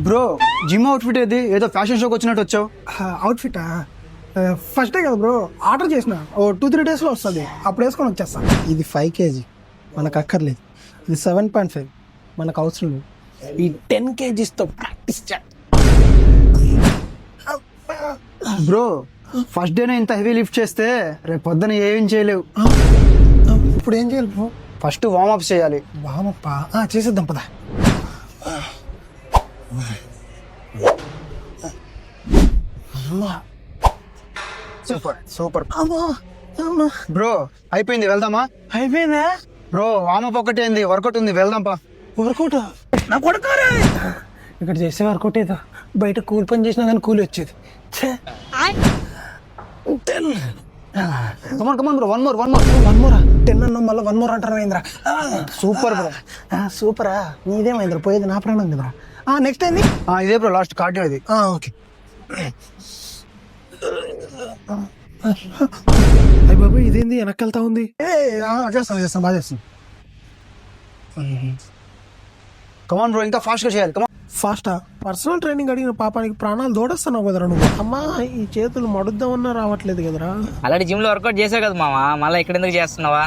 Bro gym outfit ఏది? ఏదో fashion షోకి వచ్చినట్టు వచ్చావు. అవుట్ఫిటా? ఫస్ట్ డే కదా బ్రో, ఆర్డర్ చేసిన ఓ 2-3 డేస్లో వస్తుంది, అప్పుడు వేసుకొని వచ్చేస్తా. ఇది 5 kg మనకు అక్కర్లేదు, ఇది 7.5 మనకు అవసరం లేదు. ఈ 10 kgsతో ప్రాక్టీస్ చే. బ్రో ఫస్ట్ డేనే ఇంత హెవీ లిఫ్ట్ చేస్తే రేపు పొద్దున ఏం చేయలేవు. ఇప్పుడు ఏం చేయాలి బ్రో? ఫస్ట్ వార్మప్స్ చేయాలి. వామప్ప చేసేద్దాం పదా. సూపర్ సూపర్ అమ్మా అమ్మా, బ్రో. అయిపోయింది, వెళ్దామా? అయిపోయిందా బ్రో వార్మప్ ఒకటే ఉంది, వర్కౌట్ ఉంది, వెళ్దాంపా. వర్కౌట్? నా కొడుకోరా, ఇక్కడ చేసే వర్కౌట్ ఏదో బయట కూలి పని చేసినా కానీ కూలి వచ్చేది. కమాన్ కమాన్ బ్రో, వన్ మోర్ 10 అన్నా మళ్ళీ 1 more అంటారా మహేంద్ర? Super bro. సూపరా, నీదే మహేంద్ర, పోయేది నా ప్రాణం కదరా. నెక్స్ట్ ఏంది? ఇదే బ్రో లాస్ట్ కార్డియో ఇది. ఓకే. అయ్య బాబు, ఇదేంది వెనక్కి ఉంది? చేస్తాను బాగా చేస్తాను. కమాన్ బ్రో, ఇంకా ఫాస్ట్ గా చేయాలి. కమాన్. ఫాస్టా? పర్సనల్ ట్రైనింగ్ అడిగిన పాపానికి ప్రాణాలు దోడేస్తున్నావు కదరా నువ్వు. అమ్మా, ఈ చేతులు మడుద్దామన్నా రావట్లేదు కదరా. అలాంటి జిమ్ లో వర్కౌట్ చేసావు కదా మామ, మళ్ళీ ఇక్కడ ఎందుకు చేస్తున్నావా?